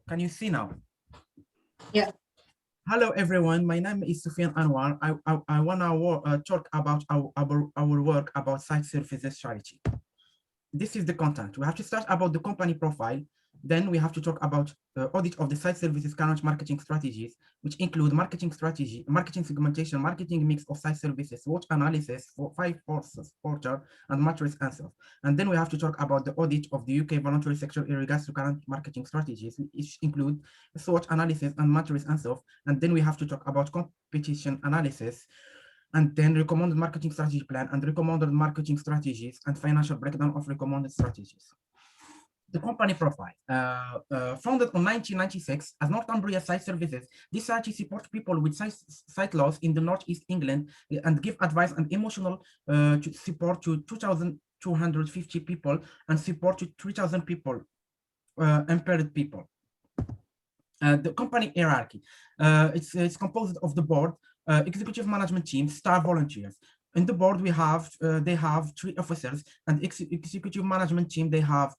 Can you see now? Yeah. Hello, everyone. My name is Sufyan Anwar. I want to talk about our work about site services strategy. This is the content. We have to start about the company profile. Then we have to talk about audit of the site services current marketing strategies, which include marketing strategy, marketing segmentation, marketing mix of site services, SWOT analysis for 5 forces, porter, and matrix answer. And then we have to talk about the audit of the UK voluntary sector in regards to current marketing strategies, which include SWOT analysis and matrix answer. And then we have to talk about competition analysis, and then recommended marketing strategy plan and recommended marketing strategies and financial breakdown of recommended strategies. The company profile, founded in 1996 as Northumbria Site Services, this society supports people with sight loss in the Northeast England and give advice and emotional support to 2,250 people and support to 3,000 people, impaired people. The company hierarchy. It's composed of the board, executive management team, staff, volunteers. In the board, they have 3 officers, and executive management team, they have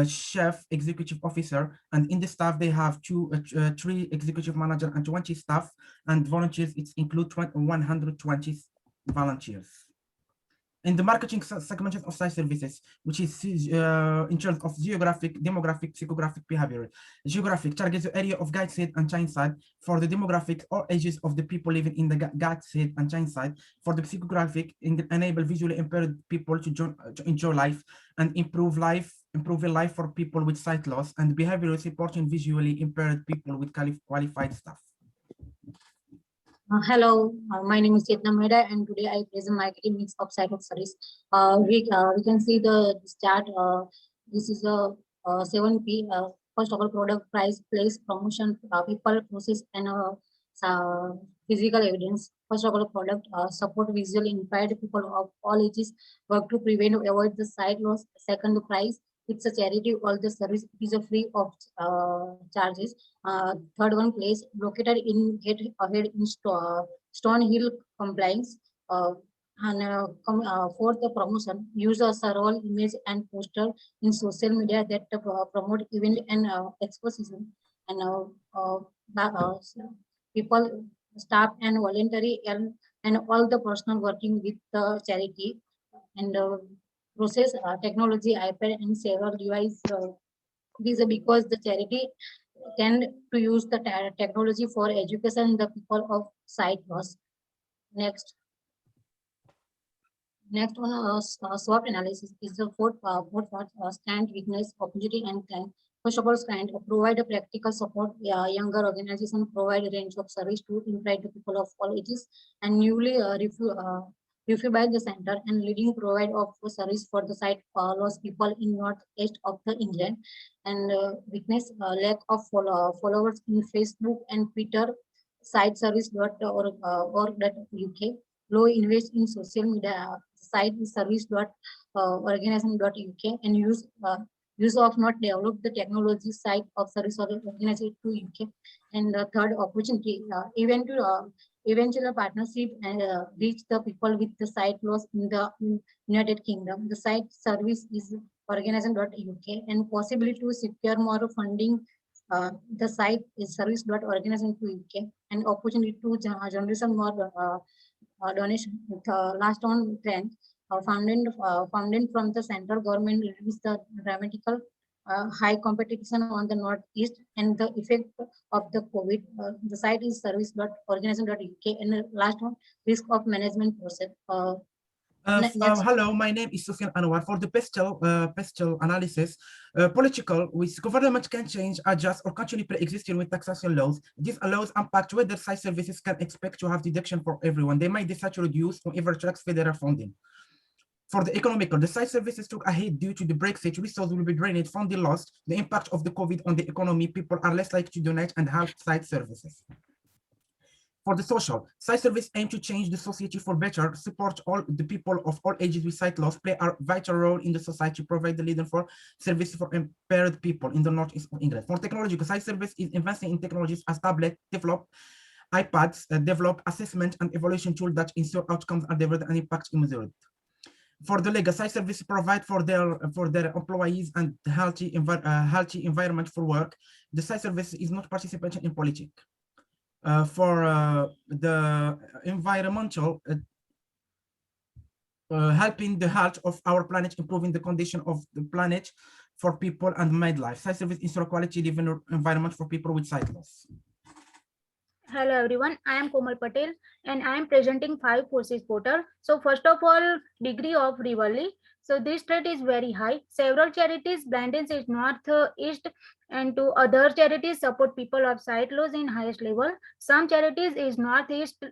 chef, executive officer, and in the staff, they have 3 executive manager and 20 staff, and volunteers, it includes 120 volunteers. In the marketing segmentation of site services, which is in terms of geographic, demographic, psychographic behavior. Geographic targets the area of Gateshead and Tyneside for the demographic or ages of the people living in the Gateshead and Tyneside. For the psychographic, enable visually impaired people to enjoy life and improve life for people with sight loss, and behavioral supporting visually impaired people with qualified staff. Hello, my name is Chetna Mehta, and today I present marketing mix of site of service. We can see the chart. This is a 7P. First of all, product, price, place, promotion, people, process, and physical evidence. First of all, product, support visually impaired people of all ages, work to prevent or avoid the sight loss. Second, the price. It's a charity. All the service is a free of charges. Third one, place located in head in Stone Hill compliance. Fourth, the promotion. Use a role image and poster in social media that promote event and exposition. And people, staff, and voluntary, and all the personal working with the charity. And process technology, iPad, and several device. These are because the charity tend to use the technology for education the people of sight loss. Next, next one, SWOT analysis is the fourth part, strength, weakness, opportunity, and client. First of all, strength, provide a practical support. Younger organization provide a range of service to employ the people of all ages, and newly reviewed by the center and leading provider of service for the site lost people in northeast of the England. And weakness, lack of followers in Facebook and Twitter, site service.org.uk, low invest in social media, site is service.organism.uk, and use of not develop the technology site of service organization to UK. And the third opportunity, eventual partnership and reach the people with the site loss in the United Kingdom. The site service is organism.uk, and possibility to secure more funding. The site is service.organism.uk, and opportunity to generation more donation. Last on trend, funding from the central government reduce the dramatical high competition on the northeast and the effect of the COVID. The site is service.organism.uk, and the last one, risk of management process. Next. Hello, my name is Sufyan Anwar. For the pestle analysis, political, which government can change, adjust, or continue pre-existing with taxation laws. This allows impact whether site services can expect to have deduction for everyone. They might decide to reduce or even tracks federal funding. For the economical, the site services took a hit due to the Brexit. Resources will be drained, funding lost, the impact of the COVID on the economy. People are less likely to donate and have site services. For the social, site service aim to change the society for better, support all the people of all ages with sight loss, play a vital role in the society, provide the leader for services for impaired people in the northeast of England. For technology, site service is investing in technologies as tablet, develop iPads, develop assessment and evaluation tool that ensure outcomes are delivered and impact measured. For the legal side service provide for their employees and healthy environment for work. The side service is not participation in politics. For the environmental helping the health of our planet, improving the condition of the planet for people and midlife. Site service ensure quality living environment for people with sight loss. Hello everyone, I am Komal Patel and I am presenting 5 forces portal. So first of all, degree of rivalry. So this threat is very high. Several charities, Blindness is North East and to other charities support people of sight loss in highest level. Some charities is Northeast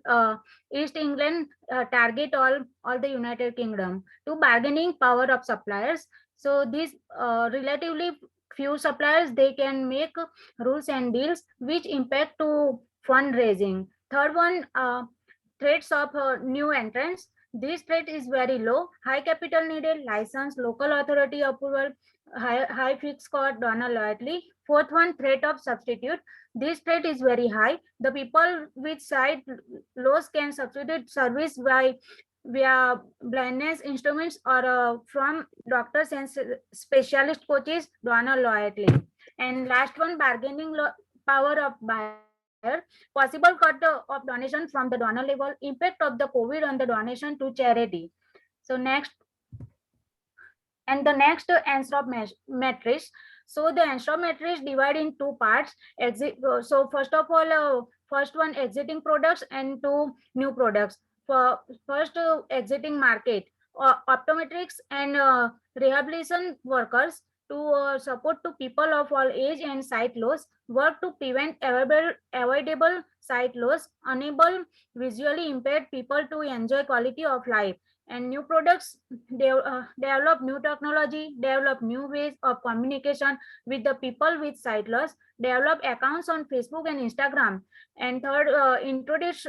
East England target all the United Kingdom to bargaining power of suppliers. So these relatively few suppliers, they can make rules and deals which impact to fundraising. Third one, threats of new entrants. This threat is very low. High capital needed, license, local authority approval, high fixed cost, donor loyalty. Fourth one, threat of substitute. This threat is very high. The people with sight loss can substitute service by via blindness instruments or from doctors and specialist coaches, donor loyalty. And last one, bargaining power of buyer, possible cut of donation from the donor level, impact of the COVID on the donation to charity. So next, and the next Anstrop matrix. So the Anstrop matrix divide in two parts. So first of all, first one exiting products and two new products. For first exiting market, optometrics and rehabilitation workers to support to people of all age and sight loss, work to prevent avoidable sight loss, enable visually impaired people to enjoy quality of life. And new products, develop new technology, develop new ways of communication with the people with sight loss, develop accounts on Facebook and Instagram. And third, introduce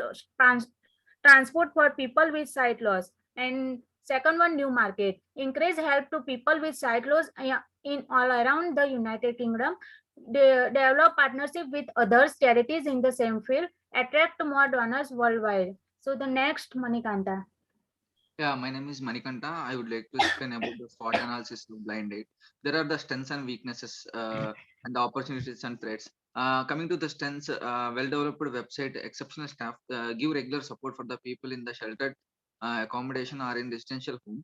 transport for people with sight loss. And second one, new market, increase help to people with sight loss in all around the United Kingdom. They develop partnership with other charities in the same field, attract more donors worldwide. So the next, Manikanta. Yeah, my name is Manikanta. I would like to explain about the SWOT analysis of blind date. There are the strengths and weaknesses and the opportunities and threats. Coming to the strengths, well-developed website, exceptional staff, give regular support for the people in the sheltered accommodation or in residential home.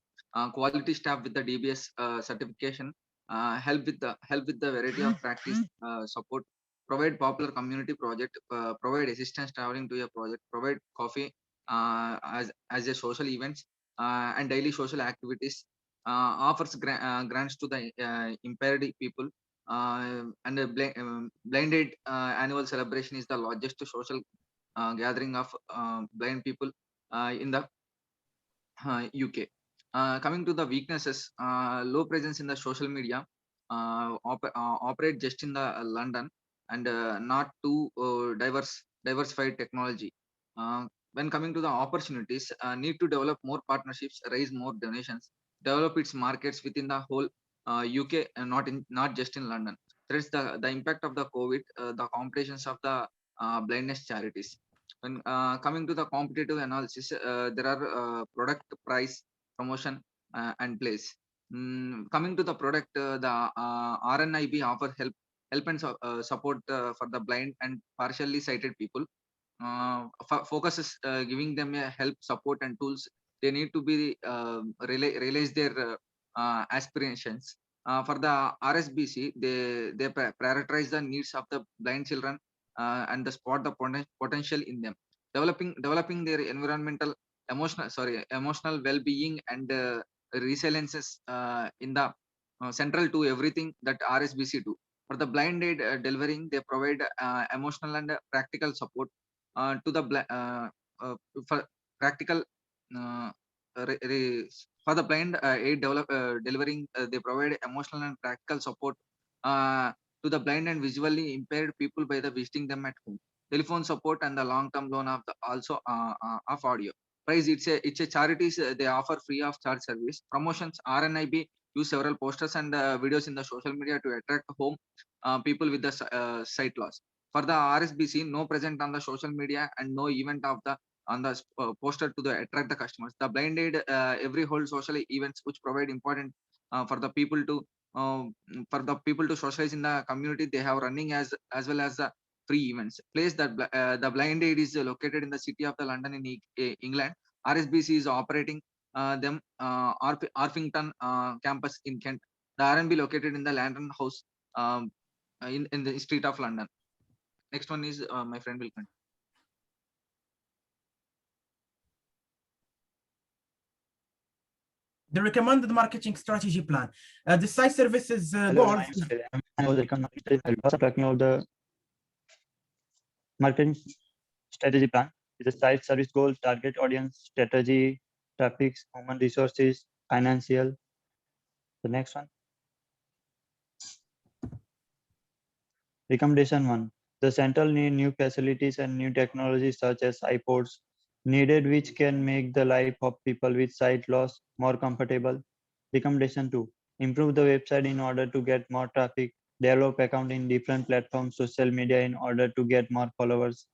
Quality staff with the DBS certification, help with the variety of practice support. Provide popular community project, provide assistance traveling to a project, provide coffee as a social events and daily social activities, offers grants to the impaired people, and a blinded annual celebration is the largest social gathering of blind people in the UK. Coming to the weaknesses, low presence in the social media, operate just in the London, and not too diversified technology. When coming to the opportunities, need to develop more partnerships, raise more donations, develop its markets within the whole UK, and not just in London. There is the impact of the COVID, the competitions of the blindness charities. When coming to the competitive analysis, there are product, price, promotion, and place. Coming to the product, the RNIB offer help and support for the blind and partially sighted people. Focuses giving them a help, support, and tools they need to be realize their aspirations. For the RSBC, they prioritize the needs of the blind children and the spot the potential in them, developing their emotional well-being and resiliences in the central to everything that RSBC do. For the blind aid delivering, they provide emotional and practical support to the for practical uh, for the blind aid delivering, they provide emotional and practical support to the blind and visually impaired people by the visiting them at home. Telephone support and the long-term loan of the also of audio. Price, it's a charities, they offer free of charge service. Promotions, RNIB use several posters and videos in the social media to attract home people with the sight loss. For the RSBC, no present on the social media and no event of the on the poster to attract the customers. The Blind Aid every hold social events which provide important for the people to socialize in the community. They have running as well as the free events. Place that the Blind Aid is located in the city of the London in England. RSBC is operating them Orpington campus in Kent. The R&B located in the Lantern House in the street of London. Next one is my friend will continue. The recommended marketing strategy plan. The site services Hello, goals. my name is Sriram. I was talking about the marketing strategy plan. It's a site service goal, target audience, strategy, traffic, human resources, financial. The next one. Recommendation 1. The central need new facilities and new technologies such as iPods needed, which can make the life of people with sight loss more comfortable. Recommendation 2. Improve the website in order to get more traffic. Develop account in different platforms, social media in order to get more followers.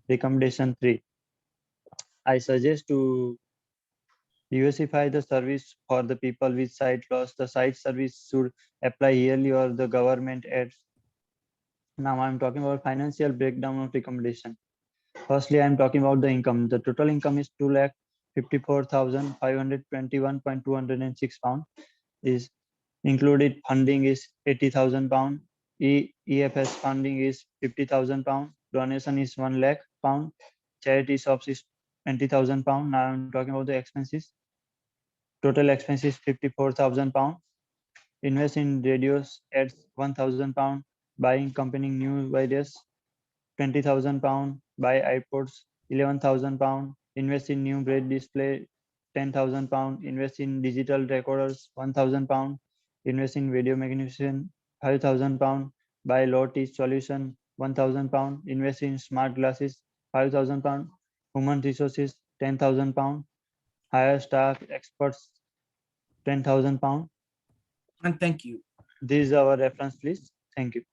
Recommendation 3. I suggest to diversify the service for the people with sight loss. The sight service should apply yearly or the government ads. Now I'm talking about financial breakdown of recommendation. Firstly, I'm talking about the income. The total income is 2,54,521.206 pounds. Is included funding is 80,000 pounds. EFS funding is 50,000 pounds. Donation is 1 lakh pound. Charity shops is 20,000 pounds. Now I'm talking about the expenses. Total expenses 54,000 pounds. Invest in radios ads 1,000 pounds. Buying company new videos 20,000 pounds. Buy iPods 11,000 pounds. Invest in new bread display 10,000 pounds. Invest in digital recorders 1,000 pounds. Invest in video magnification 5,000 pounds. Buy low teach solution 1,000 pounds. Invest in smart glasses 5,000 pounds. Human resources 10,000 pounds. Hire staff experts 10,000 pounds. And thank you. This is our reference list. Thank you.